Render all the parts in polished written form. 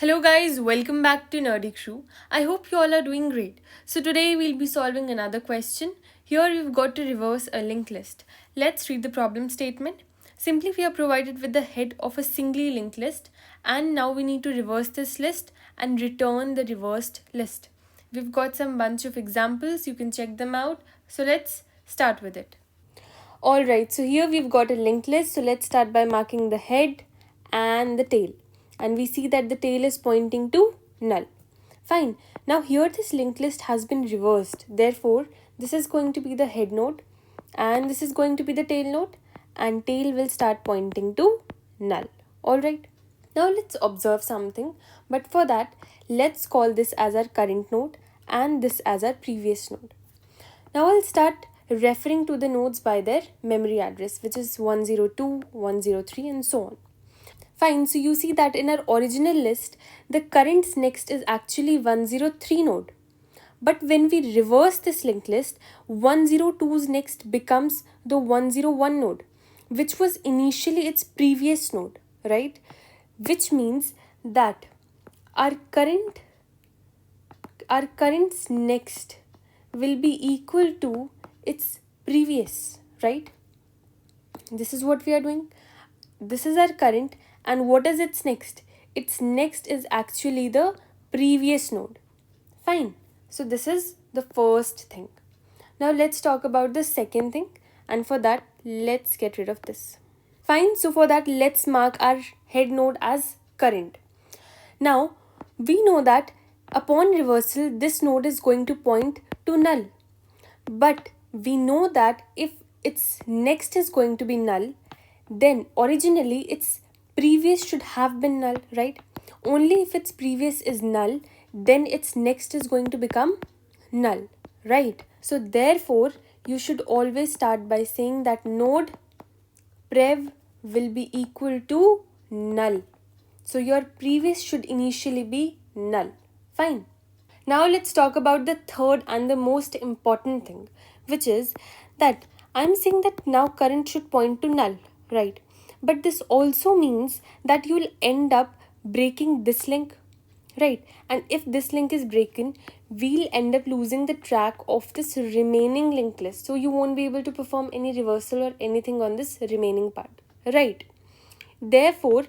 Hello guys, welcome back to Nerdy Crew. I hope you all are doing great. So today we'll be solving another question. Here we've got to reverse a linked list. Let's read the problem statement. Simply we are provided with the head of a singly linked list and now we need to reverse this list and return the reversed list. We've got some bunch of examples, you can check them out. So let's start with it. Alright, so here we've got a linked list. So let's start by marking the head and the tail. And we see that the tail is pointing to null. Fine. Now here this linked list has been reversed. Therefore, this is going to be the head node and this is going to be the tail node and tail will start pointing to null. Alright. Now let's observe something. But for that, let's call this as our current node and this as our previous node. Now I'll start referring to the nodes by their memory address, which is 102, 103 and so on. Fine, so you see that in our original list, the currents next is actually 103 node. But when we reverse this linked list, 102's next becomes the 101 node, which was initially its previous node, right? Which means that our currents next will be equal to its previous, right? This is what we are doing. This is our current. And what is its next? Its next is actually the previous node. Fine. So this is the first thing. Now let's talk about the second thing. And for that, let's get rid of this. Fine. So for that, let's mark our head node as current. Now, we know that upon reversal, this node is going to point to null. But we know that if its next is going to be null, then originally its previous should have been null, right? Only if its previous is null, then its next is going to become null, right? So therefore, you should always start by saying that node prev will be equal to null. So your previous should initially be null. Fine. Now let's talk about the third and the most important thing, which is that I'm saying that now current should point to null, right? But this also means that you'll end up breaking this link, right? And if this link is broken, we'll end up losing the track of this remaining linked list. So you won't be able to perform any reversal or anything on this remaining part, right? Therefore,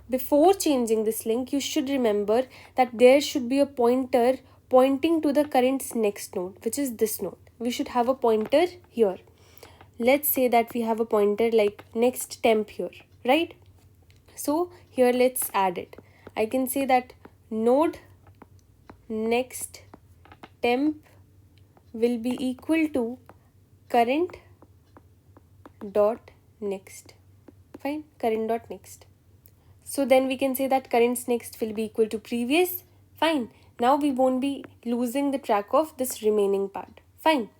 before changing this link, you should remember that there should be a pointer pointing to the current's next node, which is this node. We should have a pointer here. Let's say that we have a pointer like next temp here, right? So here let's add it. I can say that node next temp will be equal to current dot next. Fine, current dot next. So then we can say that current's next will be equal to previous. Fine. Now we won't be losing the track of this remaining part. Fine.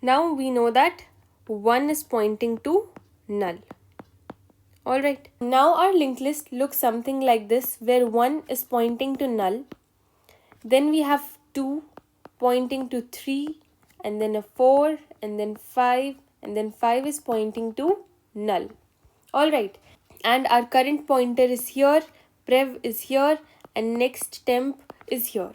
Now we know that 1 is pointing to null. Alright. Now our linked list looks something like this, where 1 is pointing to null. Then we have 2 pointing to 3 and then a 4 and then 5 and then 5 is pointing to null. Alright. And our current pointer is here, prev is here and next temp is here.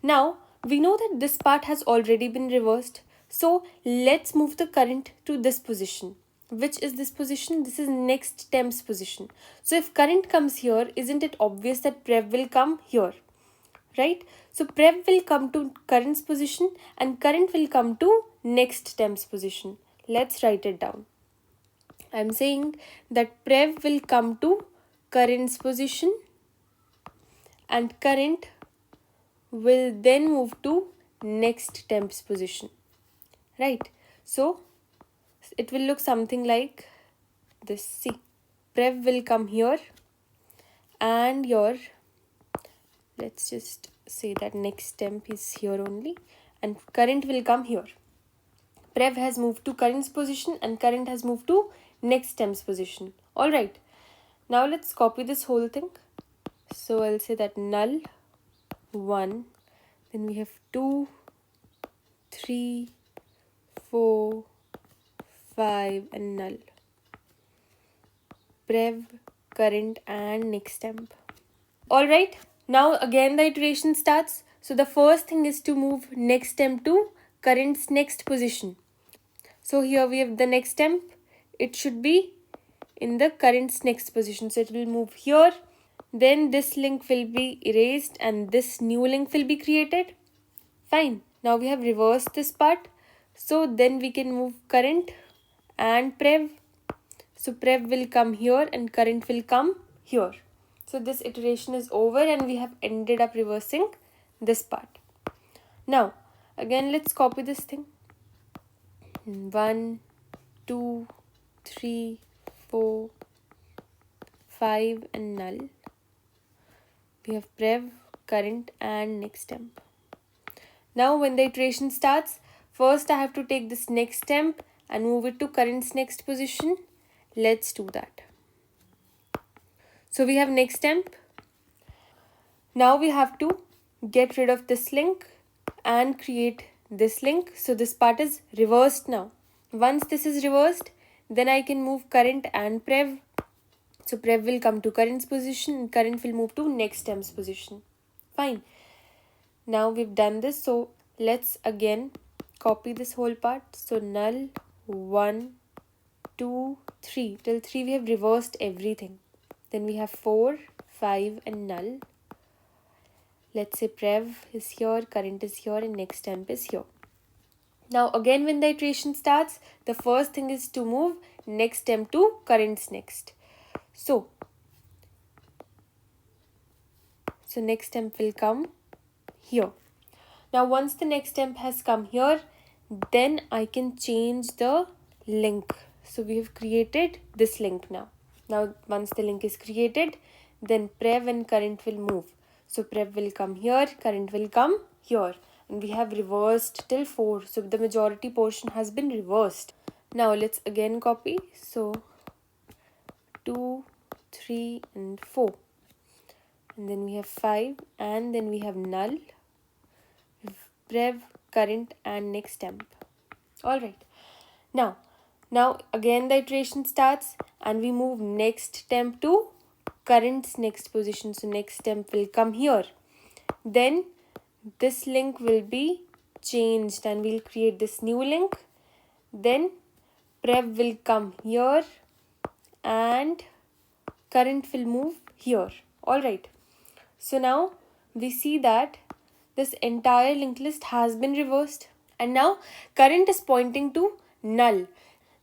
Now we know that this part has already been reversed. So let's move the current to this position. Which is this position? This is next temp's position. So if current comes here, isn't it obvious that prev will come here? Right? So prev will come to current's position and current will come to next temp's position. Let's write it down. I'm saying that prev will come to current's position and current will then move to next temp's position. Right? So it will look something like this. See, prev will come here and your, let's just say that next temp is here only and current will come here. Prev has moved to current's position and current has moved to next temp's position. Alright. Now let's copy this whole thing. So I'll say that null 1, then we have 2, 3, 4, 5 and null. Prev, current and next temp. Alright, Now again the iteration starts. So the first thing is to move next temp to current's next position. So here we have the next temp. It should be in the current's next position. So it will move here. Then this link will be erased and this new link will be created. Fine. Now we have reversed this part. So then we can move current and prev. So prev will come here and current will come here. So this iteration is over and we have ended up reversing this part. Now again let's copy this thing. 1, 2, 3, 4, 5 and null. We have prev, current and next temp. Now when the iteration starts, first I have to take this next temp and move it to current's next position. Let's do that. So we have next temp. Now we have to get rid of this link and create this link. So this part is reversed now. Once this is reversed, then I can move current and prev. So prev will come to current's position and current will move to next temp's position. Fine. Now we've done this. So let's again copy this whole part. So null 1, 2, 3. Till 3 we have reversed everything. Then we have 4, 5 and null. Let's say prev is here, current is here and next temp is here. Now again when the iteration starts, the first thing is to move next temp to current's next. So next temp will come here. Now once the next temp has come here, then I can change the link. So we have created this link now. Now once the link is created, then prev and current will move. So prev will come here, current will come here. And we have reversed till 4. So the majority portion has been reversed. Now let's again copy. So 2, 3 and 4. And then we have 5 and then we have null, prev, current and next temp. Alright. Now again the iteration starts and we move next temp to current's next position. So next temp will come here. Then this link will be changed and we'll create this new link. Then prev will come here and current will move here. Alright. So now we see that this entire linked list has been reversed. And now current is pointing to null.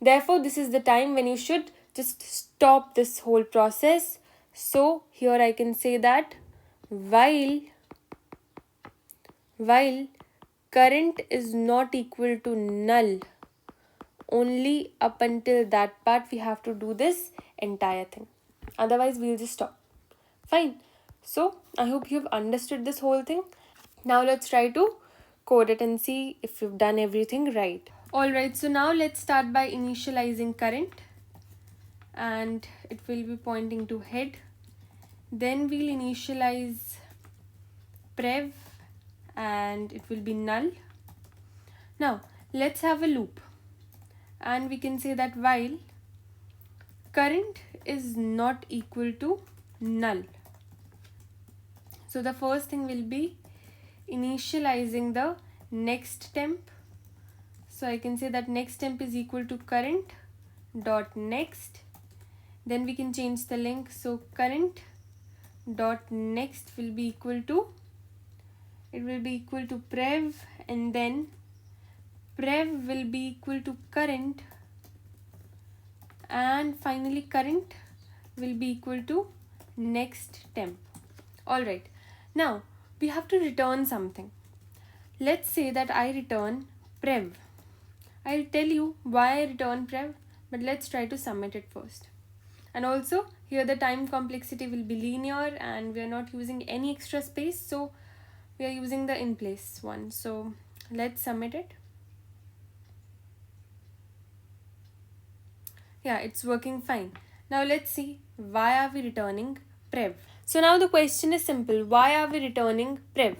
Therefore, this is the time when you should just stop this whole process. So here I can say that while current is not equal to null, only up until that part we have to do this entire thing. Otherwise, we'll just stop. Fine. So I hope you've understood this whole thing. Now let's try to code it and see if you've done everything right. Alright, so now let's start by initializing current and it will be pointing to head. Then we'll initialize prev and it will be null. Now let's have a loop and we can say that while current is not equal to null. So the first thing will be initializing the next temp. So I can say that next temp is equal to current dot next. Then we can change the link. So current dot next will be equal to, it will be equal to prev, and then prev will be equal to current, and finally current will be equal to next temp. Alright, now we have to return something. Let's say that I return prev. I'll tell you why I return prev, but let's try to submit it first. And also here the time complexity will be linear and we are not using any extra space, so we are using the in place one. So let's submit it. Yeah, it's working fine. Now let's see why are we returning prev. So now the question is simple. Why are we returning prev?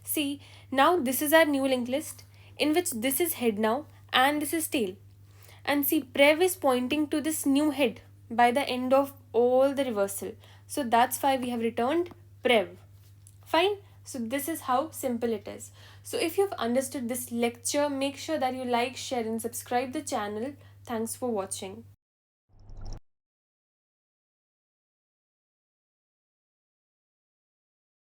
See, now this is our new linked list in which this is head now and this is tail. And see, prev is pointing to this new head by the end of all the reversal. So that's why we have returned prev. Fine. So this is how simple it is. So if you've understood this lecture, make sure that you like, share and subscribe the channel. Thanks for watching.